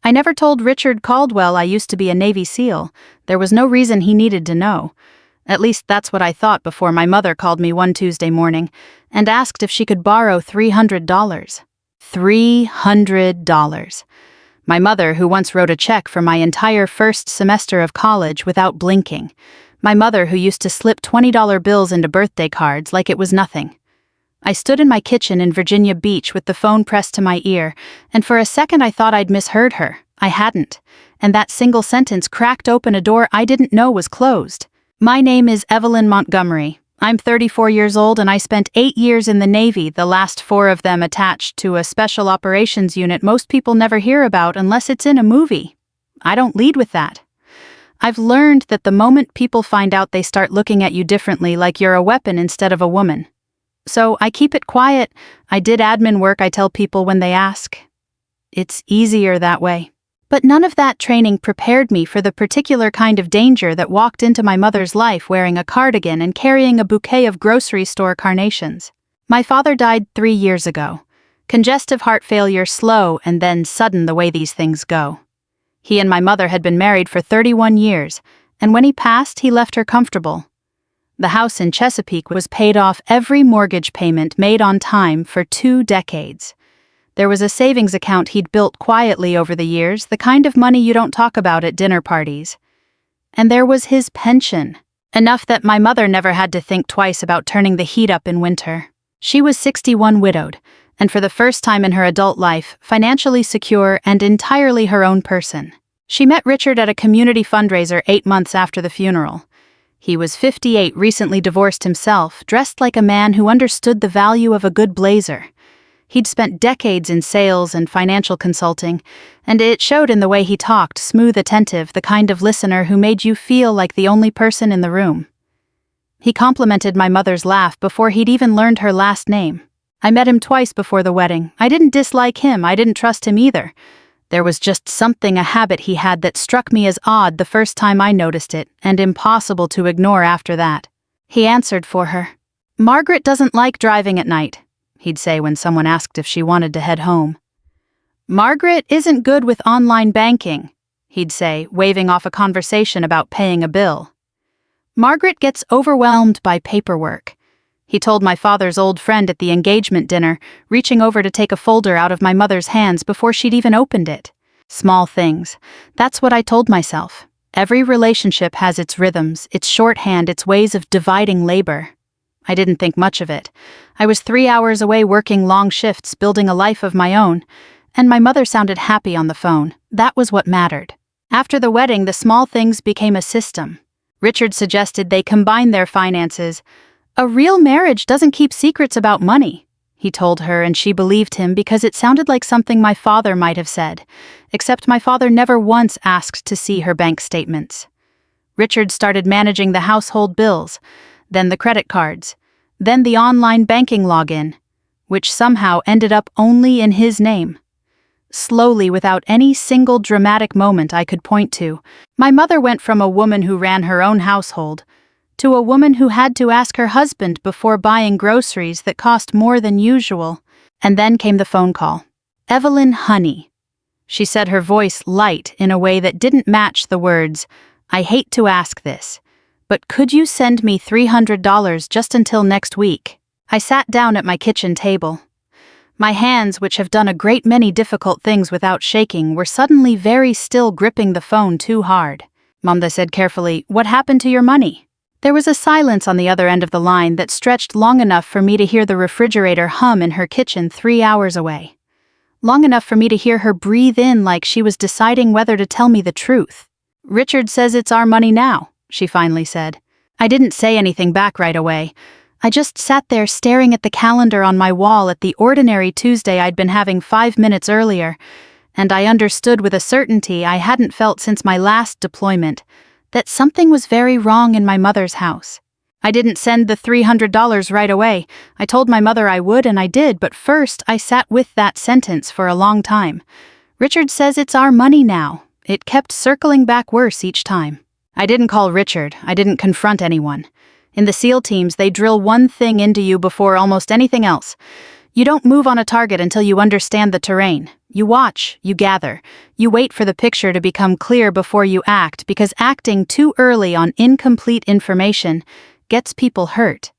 I never told Richard Caldwell I used to be a Navy SEAL. There was no reason he needed to know. At least that's what I thought before my mother called me one Tuesday morning and asked if she could borrow $300. $300. My mother, who once wrote a check for my entire first semester of college without blinking. My mother, who used to slip $20 bills into birthday cards like it was nothing. I stood in my kitchen in Virginia Beach with the phone pressed to my ear, and for a second I thought I'd misheard her. I hadn't, and that single sentence cracked open a door I didn't know was closed. My name is Evelyn Montgomery. I'm 34 years old and I spent 8 years in the Navy, the last 4 of them attached to a special operations unit most people never hear about unless it's in a movie. I don't lead with that. I've learned that the moment people find out, they start looking at you differently, like you're a weapon instead of a woman. So I keep it quiet. I did admin work, I tell people when they ask. It's easier that way. But none of that training prepared me for the particular kind of danger that walked into my mother's life wearing a cardigan and carrying a bouquet of grocery store carnations. My father died 3 years ago. Congestive heart failure, slow and then sudden, the way these things go. He and my mother had been married for 31 years, and when he passed, he left her comfortable. The house in Chesapeake was paid off, every mortgage payment made on time for 2 decades. There was a savings account he'd built quietly over the years, the kind of money you don't talk about at dinner parties. And there was his pension, enough that my mother never had to think twice about turning the heat up in winter. She was 61, widowed, and for the first time in her adult life, financially secure and entirely her own person. She met Richard at a community fundraiser 8 months after the funeral. He was 58, recently divorced himself, dressed like a man who understood the value of a good blazer. He'd spent decades in sales and financial consulting, and it showed in the way he talked, smooth, attentive, the kind of listener who made you feel like the only person in the room. He complimented my mother's laugh before he'd even learned her last name. I met him twice before the wedding. I didn't dislike him, I didn't trust him either. There was just something, a habit he had that struck me as odd the first time I noticed it, and impossible to ignore after that. He answered for her. "Margaret doesn't like driving at night," he'd say when someone asked if she wanted to head home. "Margaret isn't good with online banking," he'd say, waving off a conversation about paying a bill. "Margaret gets overwhelmed by paperwork," he told my father's old friend at the engagement dinner, reaching over to take a folder out of my mother's hands before she'd even opened it. Small things. That's what I told myself. Every relationship has its rhythms, its shorthand, its ways of dividing labor. I didn't think much of it. I was 3 hours away working long shifts, building a life of my own, and my mother sounded happy on the phone. That was what mattered. After the wedding, the small things became a system. Richard suggested they combine their finances. "A real marriage doesn't keep secrets about money," he told her, and she believed him because it sounded like something my father might have said, except my father never once asked to see her bank statements. Richard started managing the household bills, then the credit cards, then the online banking login, which somehow ended up only in his name. Slowly, without any single dramatic moment I could point to, my mother went from a woman who ran her own household to a woman who had to ask her husband before buying groceries that cost more than usual. And then came the phone call. "Evelyn, honey," she said, her voice light in a way that didn't match the words, "I hate to ask this, but could you send me $300 just until next week?" I sat down at my kitchen table. My hands, which have done a great many difficult things without shaking, were suddenly very still, gripping the phone too hard. Mama said carefully, "What happened to your money?" There was a silence on the other end of the line that stretched long enough for me to hear the refrigerator hum in her kitchen 3 hours away. Long enough for me to hear her breathe in like she was deciding whether to tell me the truth. "Richard says it's our money now," she finally said. I didn't say anything back right away. I just sat there staring at the calendar on my wall at the ordinary Tuesday I'd been having 5 minutes earlier, and I understood with a certainty I hadn't felt since my last deployment that something was very wrong in my mother's house. I didn't send the $300 right away. I told my mother I would, and I did, but first I sat with that sentence for a long time. "Richard says it's our money now." It kept circling back worse each time. I didn't call Richard. I didn't confront anyone. In the SEAL teams, they drill one thing into you before almost anything else. You don't move on a target until you understand the terrain. You watch, you gather, you wait for the picture to become clear before you act, because acting too early on incomplete information gets people hurt.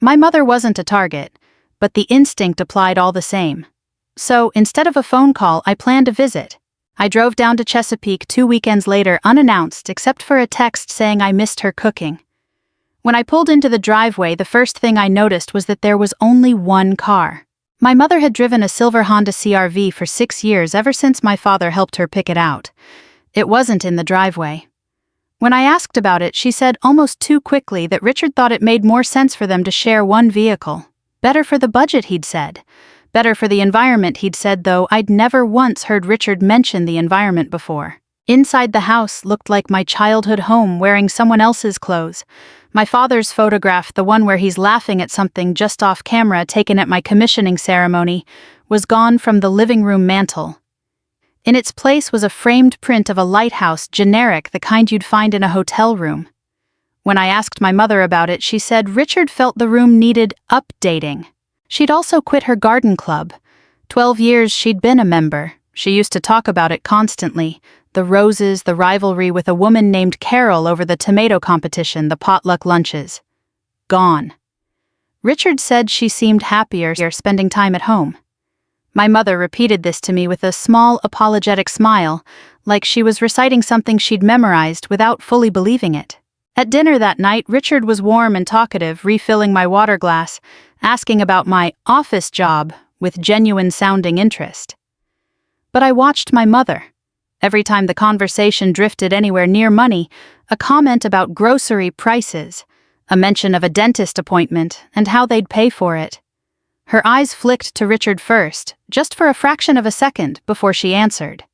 My mother wasn't a target, but the instinct applied all the same. So, instead of a phone call, I planned a visit. I drove down to Chesapeake 2 weekends later unannounced except for a text saying I missed her cooking. When I pulled into the driveway, the first thing I noticed was that there was only one car. My mother had driven a silver Honda CR-V for 6 years ever since my father helped her pick it out. It wasn't in the driveway. When I asked about it, she said almost too quickly that Richard thought it made more sense for them to share one vehicle. Better for the budget, he'd said. Better for the environment, he'd said, though I'd never once heard Richard mention the environment before. Inside the house looked like my childhood home wearing someone else's clothes. My father's photograph, the one where he's laughing at something just off camera taken at my commissioning ceremony, was gone from the living room mantel. In its place was a framed print of a lighthouse, generic, the kind you'd find in a hotel room. When I asked my mother about it, she said Richard felt the room needed updating. She'd also quit her garden club. 12 years she'd been a member. She used to talk about it constantly. The roses, the rivalry with a woman named Carol over the tomato competition, the potluck lunches. Gone. Richard said she seemed happier spending time at home. My mother repeated this to me with a small, apologetic smile, like she was reciting something she'd memorized without fully believing it. At dinner that night, Richard was warm and talkative, refilling my water glass, asking about my office job with genuine-sounding interest. But I watched my mother. Every time the conversation drifted anywhere near money, a comment about grocery prices, a mention of a dentist appointment and how they'd pay for it. Her eyes flicked to Richard first, just for a fraction of a second before she answered.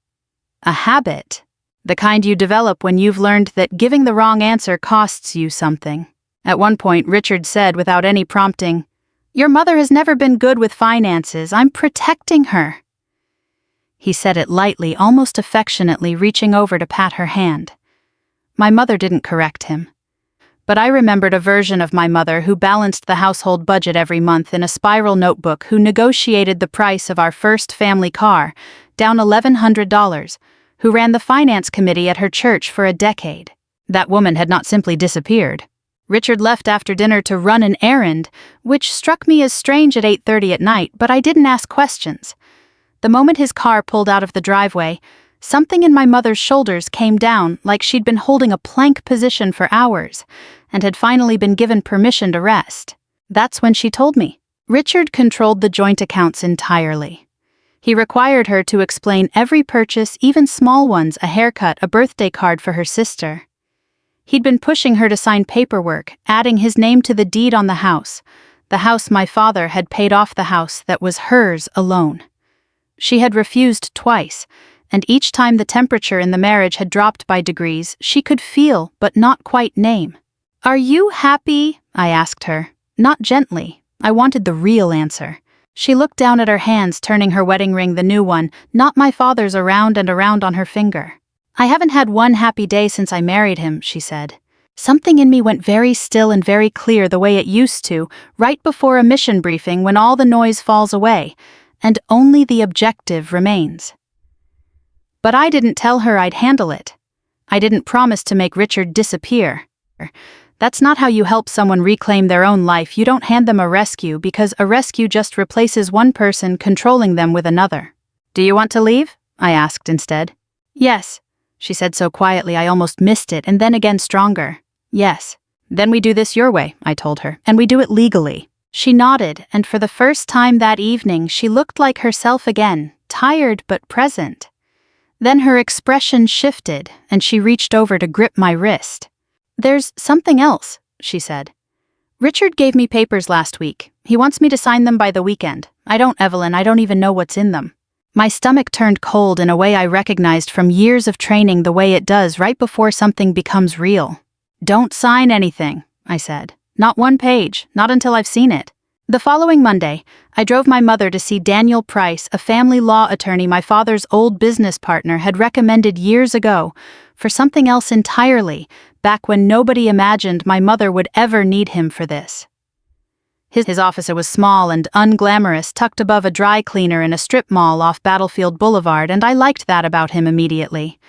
A habit. The kind you develop when you've learned that giving the wrong answer costs you something. At one point, Richard said without any prompting, "Your mother has never been good with finances. I'm protecting her." He said it lightly, almost affectionately, reaching over to pat her hand. My mother didn't correct him. But I remembered a version of my mother who balanced the household budget every month in a spiral notebook, who negotiated the price of our first family car, down $1,100, who ran the finance committee at her church for a decade. That woman had not simply disappeared. Richard left after dinner to run an errand, which struck me as strange at 8:30 at night, but I didn't ask questions. The moment his car pulled out of the driveway, something in my mother's shoulders came down like she'd been holding a plank position for hours and had finally been given permission to rest. That's when she told me. Richard controlled the joint accounts entirely. He required her to explain every purchase, even small ones, a haircut, a birthday card for her sister. He'd been pushing her to sign paperwork, adding his name to the deed on the house my father had paid off, the house that was hers alone. She had refused twice, and each time the temperature in the marriage had dropped by degrees she could feel but not quite name. "Are you happy?" I asked her. Not gently. I wanted the real answer. She looked down at her hands, turning her wedding ring, the new one, not my father's, around and around on her finger. "I haven't had one happy day since I married him," she said. Something in me went very still and very clear, the way it used to, right before a mission briefing when all the noise falls away and only the objective remains. But I didn't tell her I'd handle it. I didn't promise to make Richard disappear. That's not how you help someone reclaim their own life. You don't hand them a rescue, because a rescue just replaces one person controlling them with another. "Do you want to leave?" I asked instead. "Yes," she said so quietly I almost missed it, and then again stronger. "Yes." "Then we do this your way," I told her, "and we do it legally." She nodded, and for the first time that evening she looked like herself again, tired but present. Then her expression shifted, and she reached over to grip my wrist. "There's something else," she said. "Richard gave me papers last week. He wants me to sign them by the weekend. I don't, Evelyn, I don't even know what's in them." My stomach turned cold in a way I recognized from years of training, the way it does right before something becomes real. "Don't sign anything," I said. "Not one page, not until I've seen it." The following Monday, I drove my mother to see Daniel Price, a family law attorney my father's old business partner had recommended years ago, for something else entirely, back when nobody imagined my mother would ever need him for this. His office was small and unglamorous, tucked above a dry cleaner in a strip mall off Battlefield Boulevard, and I liked that about him immediately.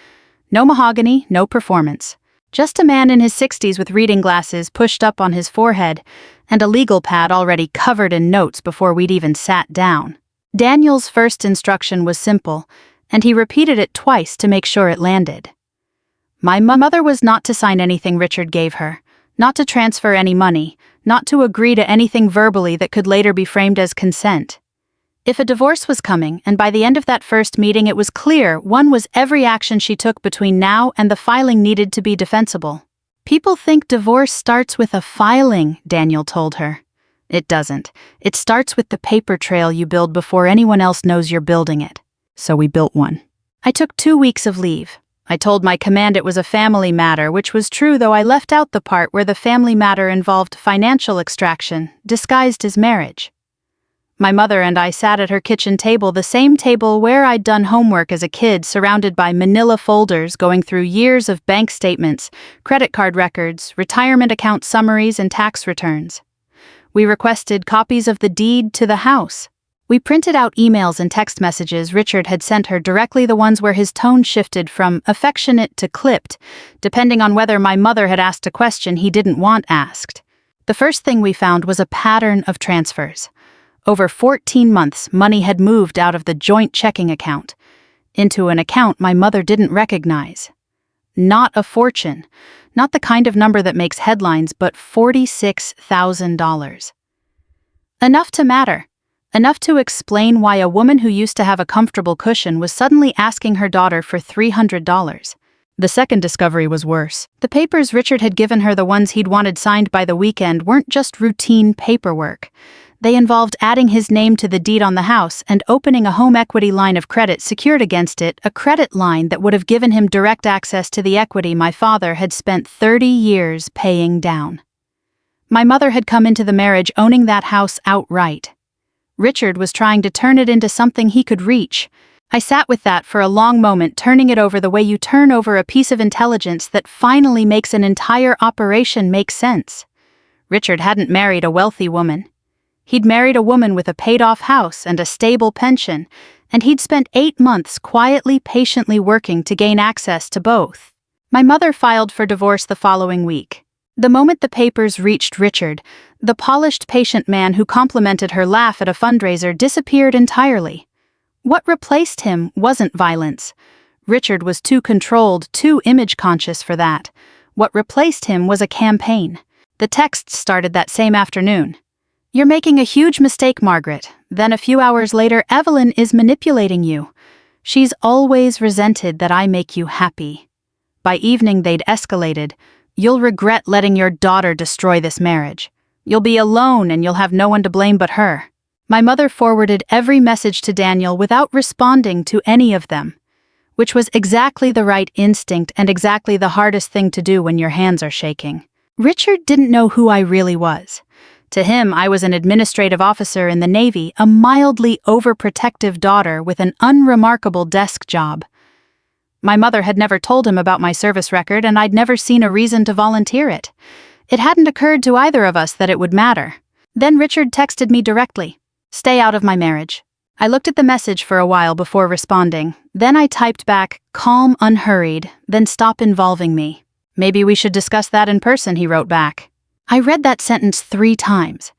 No mahogany, no performance. Just a man in his 60s with reading glasses pushed up on his forehead and a legal pad already covered in notes before we'd even sat down. Daniel's first instruction was simple, and he repeated it twice to make sure it landed. My mother was not to sign anything Richard gave her, not to transfer any money, not to agree to anything verbally that could later be framed as consent. If a divorce was coming, and by the end of that first meeting it was clear one was every action she took between now and the filing needed to be defensible. People think divorce starts with a filing, Daniel told her. It doesn't. It starts with the paper trail you build before anyone else knows you're building it. So we built one. I took 2 weeks of leave. I told my command it was a family matter, which was true, though I left out the part where the family matter involved financial extraction, disguised as marriage. My mother and I sat at her kitchen table, the same table where I'd done homework as a kid, surrounded by manila folders going through years of bank statements, credit card records, retirement account summaries, and tax returns. We requested copies of the deed to the house. We printed out emails and text messages Richard had sent her, directly the ones where his tone shifted from affectionate to clipped, depending on whether my mother had asked a question he didn't want asked. The first thing we found was a pattern of transfers. Over 14 months, money had moved out of the joint checking account into an account my mother didn't recognize. Not a fortune, not the kind of number that makes headlines, but $46,000. Enough to matter. Enough to explain why a woman who used to have a comfortable cushion was suddenly asking her daughter for $300. The second discovery was worse. The papers Richard had given her, the ones he'd wanted signed by the weekend, weren't just routine paperwork. They involved adding his name to the deed on the house and opening a home equity line of credit secured against it, a credit line that would have given him direct access to the equity my father had spent 30 years paying down. My mother had come into the marriage owning that house outright. Richard was trying to turn it into something he could reach. I sat with that for a long moment, turning it over the way you turn over a piece of intelligence that finally makes an entire operation make sense. Richard hadn't married a wealthy woman. He'd married a woman with a paid-off house and a stable pension, and he'd spent 8 months quietly, patiently working to gain access to both. My mother filed for divorce the following week. The moment the papers reached Richard, the polished, patient man who complimented her laugh at a fundraiser disappeared entirely. What replaced him wasn't violence. Richard was too controlled, too image-conscious for that. What replaced him was a campaign. The texts started that same afternoon. "You're making a huge mistake, Margaret." Then a few hours later, "Evelyn is manipulating you. She's always resented that I make you happy." By evening they'd escalated. "You'll regret letting your daughter destroy this marriage. You'll be alone and you'll have no one to blame but her." My mother forwarded every message to Daniel without responding to any of them, which was exactly the right instinct and exactly the hardest thing to do when your hands are shaking. Richard didn't know who I really was. To him, I was an administrative officer in the Navy, a mildly overprotective daughter with an unremarkable desk job. My mother had never told him about my service record, and I'd never seen a reason to volunteer it. It hadn't occurred to either of us that it would matter. Then Richard texted me directly, "Stay out of my marriage." I looked at the message for a while before responding. Then I typed back, "Calm, unhurried, then stop involving me." "Maybe we should discuss that in person," he wrote back. I read that sentence 3 times.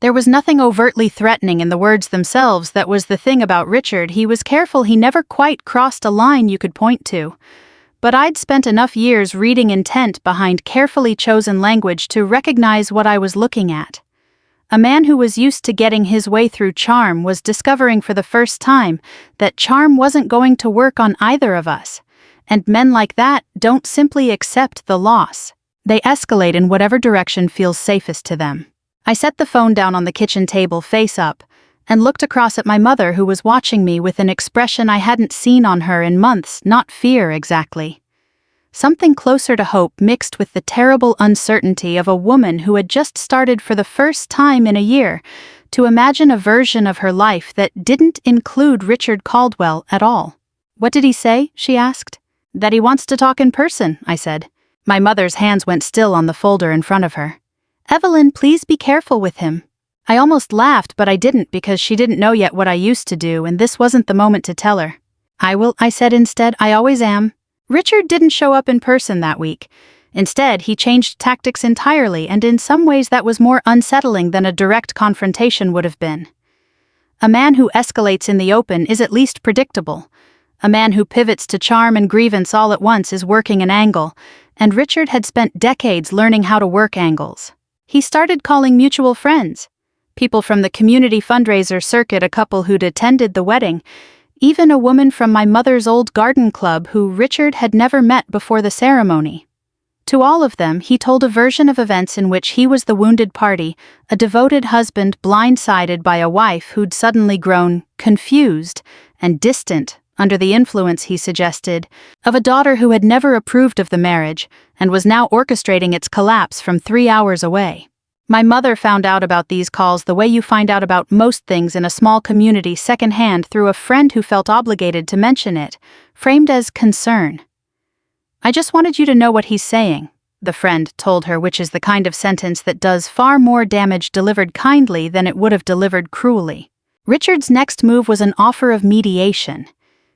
There was nothing overtly threatening in the words themselves. That was the thing about Richard. He was careful. He never quite crossed a line you could point to. But I'd spent enough years reading intent behind carefully chosen language to recognize what I was looking at. A man who was used to getting his way through charm was discovering for the first time that charm wasn't going to work on either of us. And men like that don't simply accept the loss. They escalate in whatever direction feels safest to them. I set the phone down on the kitchen table face up and looked across at my mother, who was watching me with an expression I hadn't seen on her in months, not fear exactly. Something closer to hope mixed with the terrible uncertainty of a woman who had just started for the first time in a year to imagine a version of her life that didn't include Richard Caldwell at all. "What did he say?" she asked. "That he wants to talk in person," I said. My mother's hands went still on the folder in front of her. "Evelyn, please be careful with him." I almost laughed, but I didn't because she didn't know yet what I used to do, and this wasn't the moment to tell her. I will, I said instead. I always am. Richard didn't show up in person that week. Instead, he changed tactics entirely, and in some ways that was more unsettling than a direct confrontation would have been. A man who escalates in the open is at least predictable. A man who pivots to charm and grievance all at once is working an angle, and Richard had spent decades learning how to work angles. He started calling mutual friends, people from the community fundraiser circuit, a couple who'd attended the wedding, even a woman from my mother's old garden club who Richard had never met before the ceremony. To all of them, he told a version of events in which he was the wounded party, a devoted husband blindsided by a wife who'd suddenly grown confused and distant under the influence, he suggested, of a daughter who had never approved of the marriage and was now orchestrating its collapse from 3 hours away. My mother found out about these calls the way you find out about most things in a small community secondhand through a friend who felt obligated to mention it, framed as concern. "I just wanted you to know what he's saying," the friend told her, which is the kind of sentence that does far more damage delivered kindly than it would have delivered cruelly. Richard's next move was an offer of mediation.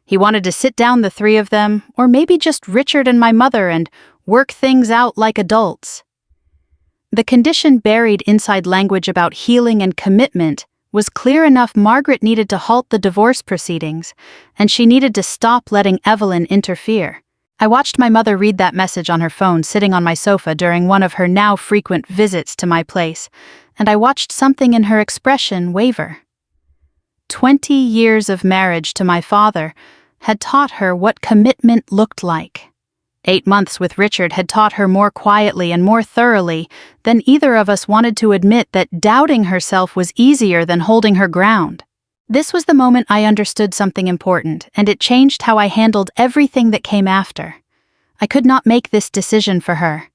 He wanted to sit down the three of them, or maybe just Richard and my mother, and work things out like adults. The condition buried inside language about healing and commitment was clear enough. Margaret needed to halt the divorce proceedings, and she needed to stop letting Evelyn interfere. I watched my mother read that message on her phone sitting on my sofa during one of her now frequent visits to my place, and I watched something in her expression waver. 20 years of marriage to my father had taught her what commitment looked like. 8 months with Richard had taught her more quietly and more thoroughly than either of us wanted to admit that doubting herself was easier than holding her ground. This was the moment I understood something important, and it changed how I handled everything that came after. I could not make this decision for her.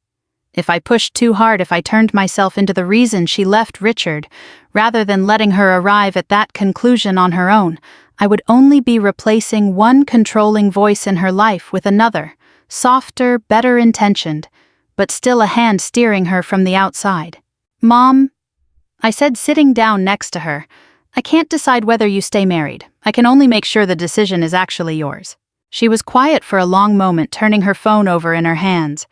If I pushed too hard, if I turned myself into the reason she left Richard, rather than letting her arrive at that conclusion on her own, I would only be replacing one controlling voice in her life with another, softer, better intentioned, but still a hand steering her from the outside. "Mom," I said, sitting down next to her, "I can't decide whether you stay married. I can only make sure the decision is actually yours." She was quiet for a long moment, turning her phone over in her hands.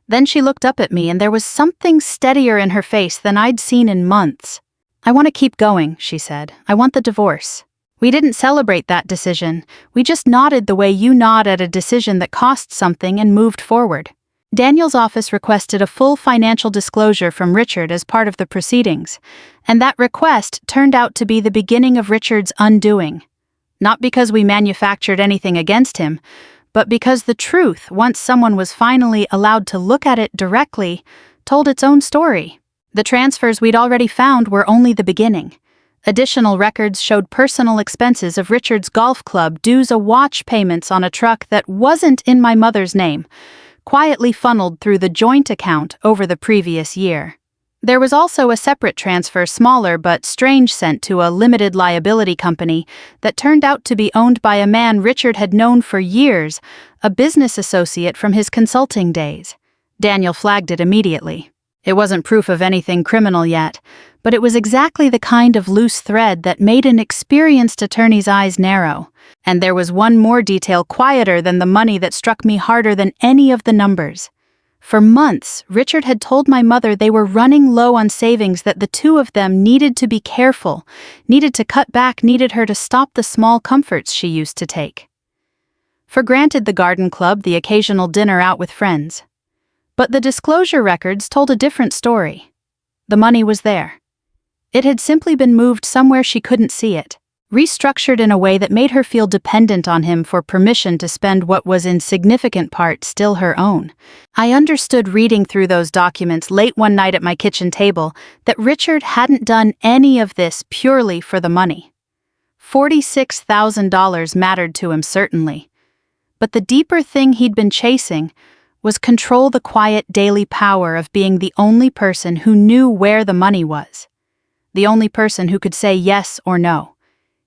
Then she looked up at me, and there was something steadier in her face than I'd seen in months. "I want to keep going," she said. "I want the divorce." We didn't celebrate that decision. We just nodded the way you nod at a decision that costs something and moved forward. Daniel's office requested a full financial disclosure from Richard as part of the proceedings, and that request turned out to be the beginning of Richard's undoing. Not because we manufactured anything against him, but because the truth, once someone was finally allowed to look at it directly, told its own story. The transfers we'd already found were only the beginning. Additional records showed personal expenses of Richard's golf club, dues, a watch, payments on a truck that wasn't in my mother's name, quietly funneled through the joint account over the previous year. There was also a separate transfer, smaller but strange, sent to a limited liability company that turned out to be owned by a man Richard had known for years, a business associate from his consulting days. Daniel flagged it immediately. It wasn't proof of anything criminal yet, but it was exactly the kind of loose thread that made an experienced attorney's eyes narrow. And there was one more detail, quieter than the money, that struck me harder than any of the numbers. For months, Richard had told my mother they were running low on savings, that the two of them needed to be careful, needed to cut back, needed her to stop the small comforts she used to take for granted: the garden club, the occasional dinner out with friends. But the disclosure records told a different story. The money was there. It had simply been moved somewhere she couldn't see it, restructured in a way that made her feel dependent on him for permission to spend what was in significant part still her own. I understood, reading through those documents late one night at my kitchen table, that Richard hadn't done any of this purely for the money. $46,000 mattered to him, certainly. But the deeper thing he'd been chasing was control, the quiet daily power of being the only person who knew where the money was, the only person who could say yes or no.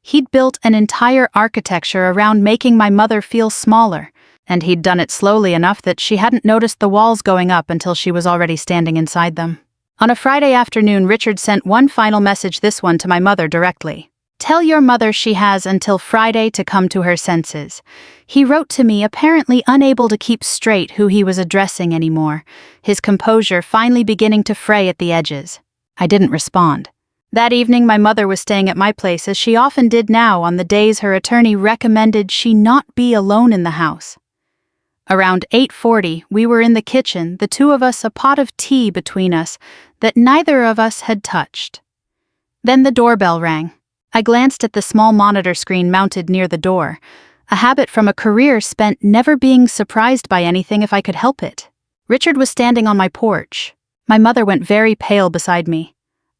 He'd built an entire architecture around making my mother feel smaller, and he'd done it slowly enough that she hadn't noticed the walls going up until she was already standing inside them. On a Friday afternoon, Richard sent one final message, this one to my mother directly. "Tell your mother she has until Friday to come to her senses." He wrote to me, apparently unable to keep straight who he was addressing anymore, his composure finally beginning to fray at the edges. I didn't respond. That evening, my mother was staying at my place, as she often did now on the days her attorney recommended she not be alone in the house. Around 8:40, we were in the kitchen, the two of us, a pot of tea between us that neither of us had touched. Then the doorbell rang. I glanced at the small monitor screen mounted near the door, a habit from a career spent never being surprised by anything if I could help it. Richard was standing on my porch. My mother went very pale beside me.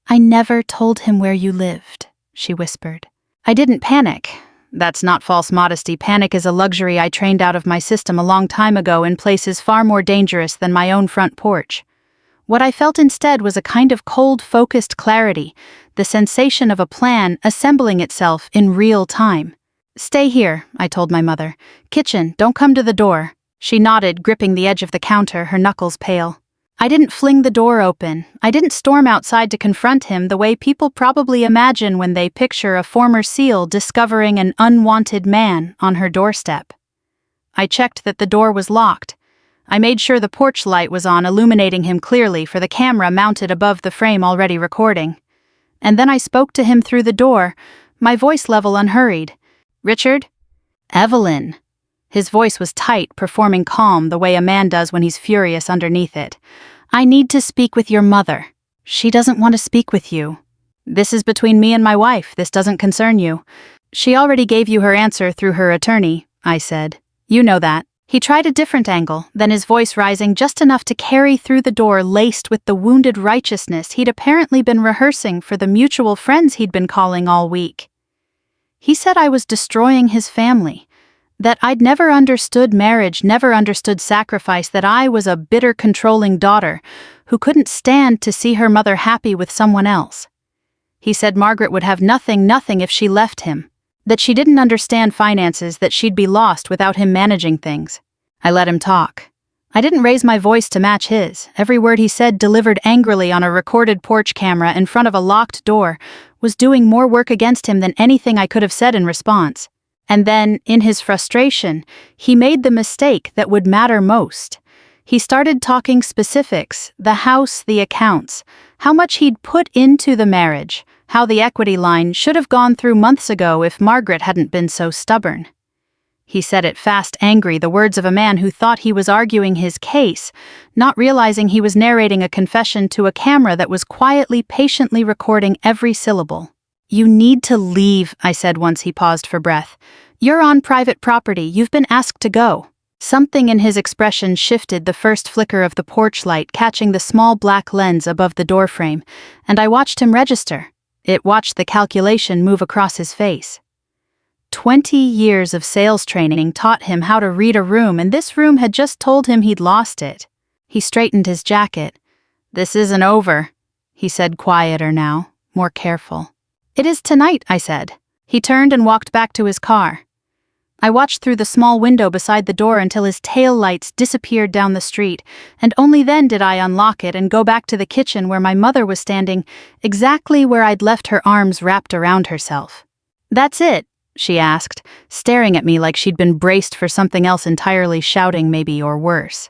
"I never told him where you lived," she whispered. I didn't panic. That's not false modesty. Panic is a luxury I trained out of my system a long time ago in places far more dangerous than my own front porch. What I felt instead was a kind of cold, focused clarity, the sensation of a plan assembling itself in real time. "Stay here," I told my mother. "Kitchen, don't come to the door." She nodded, gripping the edge of the counter, her knuckles pale. I didn't fling the door open. I didn't storm outside to confront him the way people probably imagine when they picture a former SEAL discovering an unwanted man on her doorstep. I checked that the door was locked. I made sure the porch light was on, illuminating him clearly for the camera mounted above the frame already recording. And then I spoke to him through the door, my voice level, unhurried. "Richard?" "Evelyn." His voice was tight, performing calm the way a man does when he's furious underneath it. "I need to speak with your mother." "She doesn't want to speak with you." "This is between me and my wife. This doesn't concern you." "She already gave you her answer through her attorney," I said. "You know that." He tried a different angle, then his voice rising just enough to carry through the door, laced with the wounded righteousness he'd apparently been rehearsing for the mutual friends he'd been calling all week. He said I was destroying his family, that I'd never understood marriage, never understood sacrifice, that I was a bitter, controlling daughter who couldn't stand to see her mother happy with someone else. He said Margaret would have nothing if she left him, that she didn't understand finances, that she'd be lost without him managing things. I let him talk. I didn't raise my voice to match his. Every word he said, delivered angrily on a recorded porch camera in front of a locked door, was doing more work against him than anything I could have said in response. And then, in his frustration, he made the mistake that would matter most. He started talking specifics, the house, the accounts, how much he'd put into the marriage, how the equity line should have gone through months ago if Margaret hadn't been so stubborn. He said it fast, angry, the words of a man who thought he was arguing his case, not realizing he was narrating a confession to a camera that was quietly, patiently recording every syllable. "You need to leave," I said once he paused for breath. "You're on private property. You've been asked to go." Something in his expression shifted, the first flicker of the porch light catching the small black lens above the doorframe, and I watched him register. It watched the calculation move across his face. 20 years of sales training taught him how to read a room, and this room had just told him he'd lost it. He straightened his jacket. "This isn't over," he said, quieter now, more careful. "It is tonight," I said. He turned and walked back to his car. I watched through the small window beside the door until his tail lights disappeared down the street, and only then did I unlock it and go back to the kitchen where my mother was standing, exactly where I'd left her arms wrapped around herself. "That's it?" she asked, staring at me like she'd been braced for something else entirely, shouting maybe, or worse.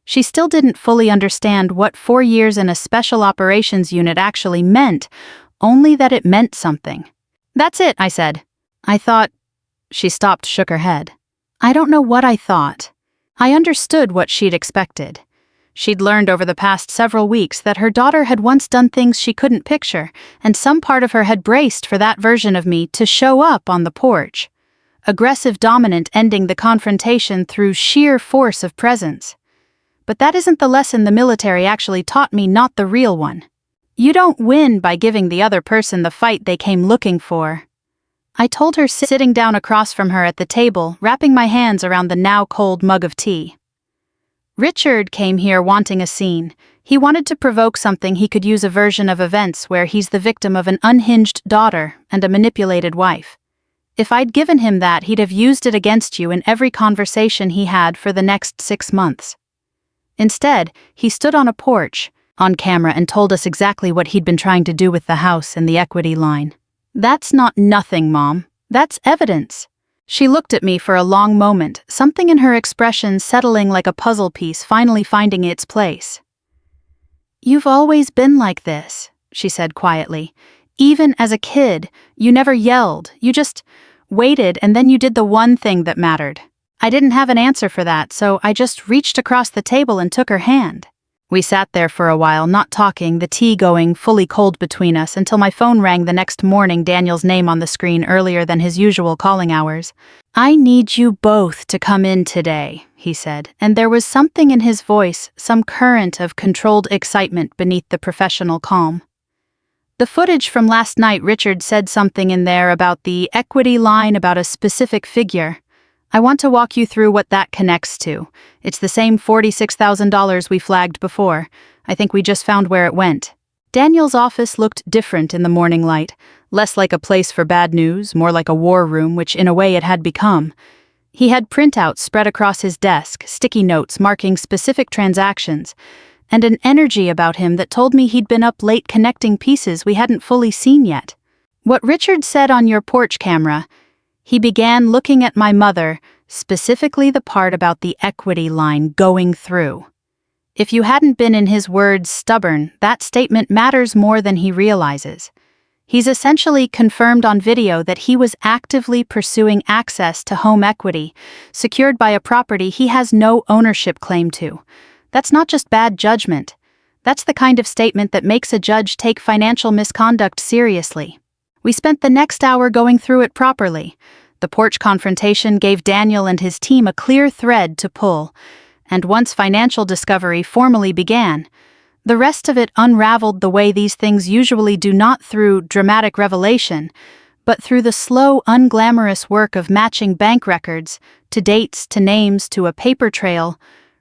She still didn't fully understand what 4 years in a special operations unit actually meant, only that it meant something. "That's it," I said. "I thought—" She stopped, shook her head. I don't know what I thought. I understood what she'd expected. She'd learned over the past several weeks that her daughter had once done things she couldn't picture, and some part of her had braced for that version of me to show up on the porch. Aggressive, dominant, ending the confrontation through sheer force of presence. But that isn't the lesson the military actually taught me, not the real one. You don't win by giving the other person the fight they came looking for. I told her, sitting down across from her at the table, wrapping my hands around the now cold mug of tea. Richard came here wanting a scene. He wanted to provoke something he could use, a version of events where he's the victim of an unhinged daughter and a manipulated wife. If I'd given him that, he'd have used it against you in every conversation he had for the next 6 months. Instead, he stood on a porch, on camera and told us exactly what he'd been trying to do with the house and the equity line. That's not nothing, Mom. That's evidence. She looked at me for a long moment, something in her expression settling like a puzzle piece finally finding its place. You've always been like this, she said quietly. Even as a kid, you never yelled, you just waited, and then you did the one thing that mattered. I didn't have an answer for that, so I just reached across the table and took her hand. We sat there for a while, not talking, the tea going fully cold between us, until my phone rang the next morning, Daniel's name on the screen earlier than his usual calling hours. I need you both to come in today, he said, and there was something in his voice, some current of controlled excitement beneath the professional calm. The footage from last night, Richard said something in there about the equity line, about a specific figure. I want to walk you through what that connects to. It's the same $46,000 we flagged before. I think we just found where it went. Daniel's office looked different in the morning light, less like a place for bad news, more like a war room, which in a way it had become. He had printouts spread across his desk, sticky notes marking specific transactions, and an energy about him that told me he'd been up late connecting pieces we hadn't fully seen yet. What Richard said on your porch camera, he began looking at my mother, specifically the part about the equity line going through. If you hadn't been, in his words, stubborn, that statement matters more than he realizes. He's essentially confirmed on video that he was actively pursuing access to home equity, secured by a property he has no ownership claim to. That's not just bad judgment. That's the kind of statement that makes a judge take financial misconduct seriously. We spent the next hour going through it properly. The porch confrontation gave Daniel and his team a clear thread to pull, and once financial discovery formally began, the rest of it unraveled the way these things usually do, not through dramatic revelation, but through the slow, unglamorous work of matching bank records, to dates, to names, to a paper trail.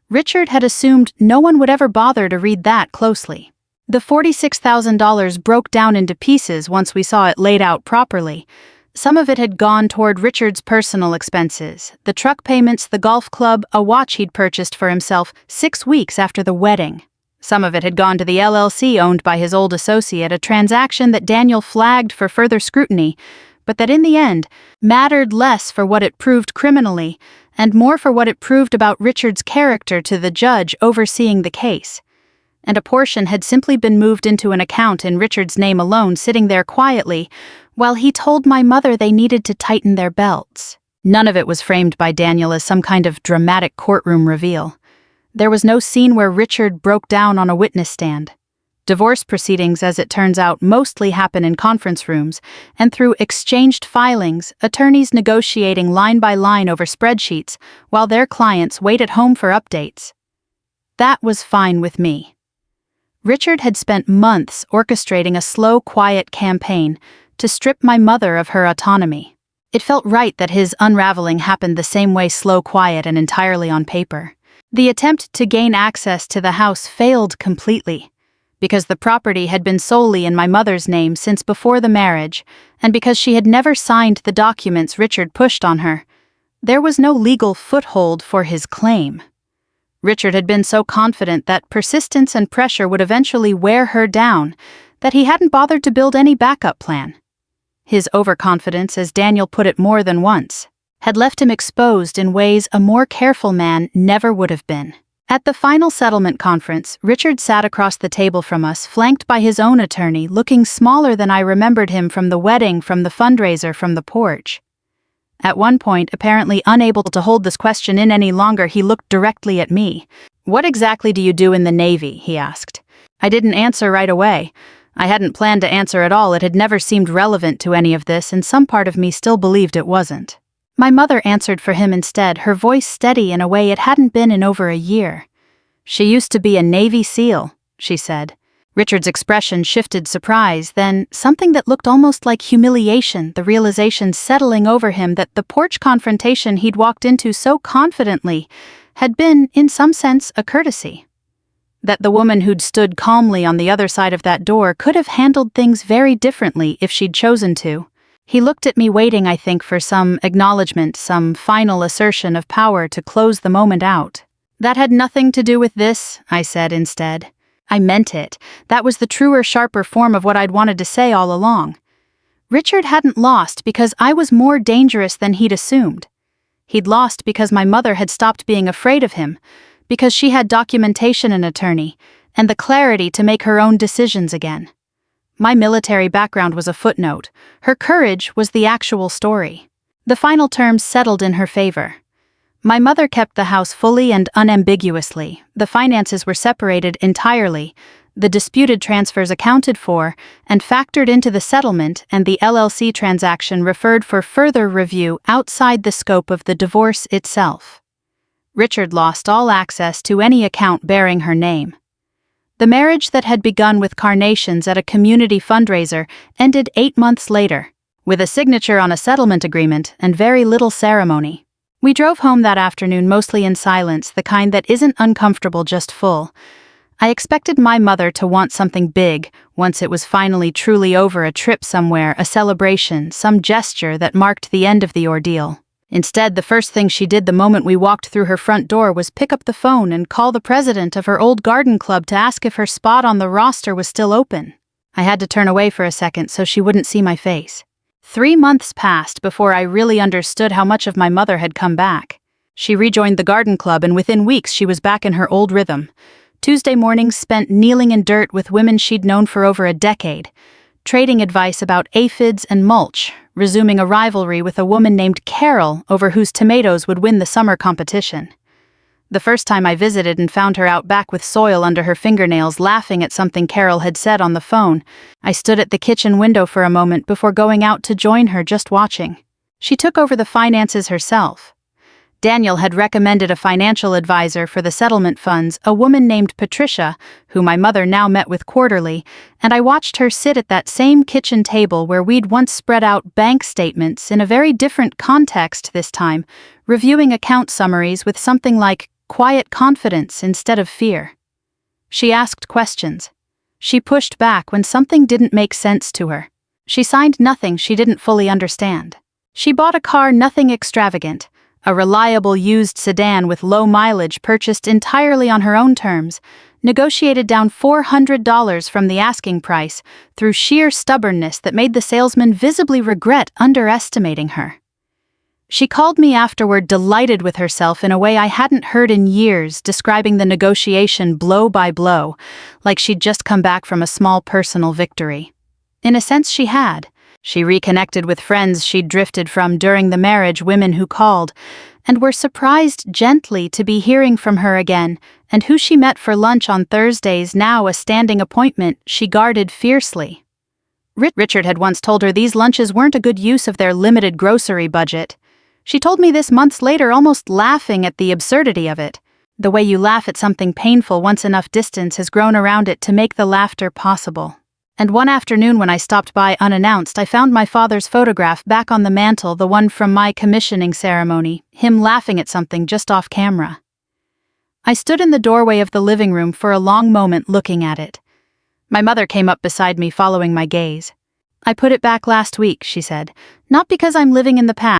Richard had assumed no one would ever bother to read that closely. The $46,000 broke down into pieces once we saw it laid out properly. Some of it had gone toward Richard's personal expenses, the truck payments, the golf club, a watch he'd purchased for himself 6 weeks after the wedding. Some of it had gone to the LLC owned by his old associate, a transaction that Daniel flagged for further scrutiny, but that in the end mattered less for what it proved criminally and more for what it proved about Richard's character to the judge overseeing the case. And a portion had simply been moved into an account in Richard's name alone, sitting there quietly, while he told my mother they needed to tighten their belts. None of it was framed by Daniel as some kind of dramatic courtroom reveal. There was no scene where Richard broke down on a witness stand. Divorce proceedings, as it turns out, mostly happen in conference rooms, and through exchanged filings, attorneys negotiating line by line over spreadsheets, while their clients wait at home for updates. That was fine with me. Richard had spent months orchestrating a slow, quiet campaign to strip my mother of her autonomy. It felt right that his unraveling happened the same way, slow, quiet, and entirely on paper. The attempt to gain access to the house failed completely, because the property had been solely in my mother's name since before the marriage, and because she had never signed the documents Richard pushed on her. There was no legal foothold for his claim. Richard had been so confident that persistence and pressure would eventually wear her down that he hadn't bothered to build any backup plan. His overconfidence, as Daniel put it more than once, had left him exposed in ways a more careful man never would have been. At the final settlement conference, Richard sat across the table from us, flanked by his own attorney, looking smaller than I remembered him from the wedding, from the fundraiser, from the porch. At one point, apparently unable to hold this question in any longer, he looked directly at me. "What exactly do you do in the Navy?" he asked. I didn't answer right away. I hadn't planned to answer at all. It had never seemed relevant to any of this, and some part of me still believed it wasn't. My mother answered for him instead, her voice steady in a way it hadn't been in over a year. "She used to be a Navy SEAL," she said. Richard's expression shifted surprise, then something that looked almost like humiliation, the realization settling over him that the porch confrontation he'd walked into so confidently had been, in some sense, a courtesy. That the woman who'd stood calmly on the other side of that door could have handled things very differently if she'd chosen to. He looked at me, waiting, I think, for some acknowledgement, some final assertion of power to close the moment out. "That had nothing to do with this," I said instead. I meant it. That was the truer, sharper form of what I'd wanted to say all along. Richard hadn't lost because I was more dangerous than he'd assumed. He'd lost because my mother had stopped being afraid of him, because she had documentation, an attorney, and the clarity to make her own decisions again. My military background was a footnote. Her courage was the actual story. The final terms settled in her favor. My mother kept the house fully and unambiguously. The finances were separated entirely, the disputed transfers accounted for and factored into the settlement, and the LLC transaction referred for further review outside the scope of the divorce itself. Richard lost all access to any account bearing her name. The marriage that had begun with carnations at a community fundraiser ended 8 months later, with a signature on a settlement agreement and very little ceremony. We drove home that afternoon mostly in silence, the kind that isn't uncomfortable, just full. I expected my mother to want something big once it was finally truly over, a trip somewhere, a celebration, some gesture that marked the end of the ordeal. Instead, the first thing she did the moment we walked through her front door was pick up the phone and call the president of her old garden club to ask if her spot on the roster was still open. I had to turn away for a second so she wouldn't see my face. 3 months passed before I really understood how much of my mother had come back. She rejoined the garden club, and within weeks she was back in her old rhythm. Tuesday mornings spent kneeling in dirt with women she'd known for over a decade, trading advice about aphids and mulch, resuming a rivalry with a woman named Carol over whose tomatoes would win the summer competition. The first time I visited and found her out back with soil under her fingernails, laughing at something Carol had said on the phone, I stood at the kitchen window for a moment before going out to join her, just watching. She took over the finances herself. Daniel had recommended a financial advisor for the settlement funds, a woman named Patricia, who my mother now met with quarterly, and I watched her sit at that same kitchen table where we'd once spread out bank statements in a very different context this time, reviewing account summaries with something like quiet confidence instead of fear. She asked questions. She pushed back when something didn't make sense to her. She signed nothing she didn't fully understand. She bought a car, nothing extravagant, a reliable used sedan with low mileage purchased entirely on her own terms, negotiated down $400 from the asking price through sheer stubbornness that made the salesman visibly regret underestimating her. She called me afterward, delighted with herself in a way I hadn't heard in years, describing the negotiation blow by blow, like she'd just come back from a small personal victory. In a sense, she had. She reconnected with friends she'd drifted from during the marriage, women who called, and were surprised gently to be hearing from her again, and who she met for lunch on Thursdays, now a standing appointment she guarded fiercely. Richard had once told her these lunches weren't a good use of their limited grocery budget. She told me this months later, almost laughing at the absurdity of it. The way you laugh at something painful once enough distance has grown around it to make the laughter possible. And one afternoon when I stopped by unannounced, I found my father's photograph back on the mantel, the one from my commissioning ceremony, him laughing at something just off camera. I stood in the doorway of the living room for a long moment looking at it. My mother came up beside me, following my gaze. "I put it back last week," she said, "not because I'm living in the past.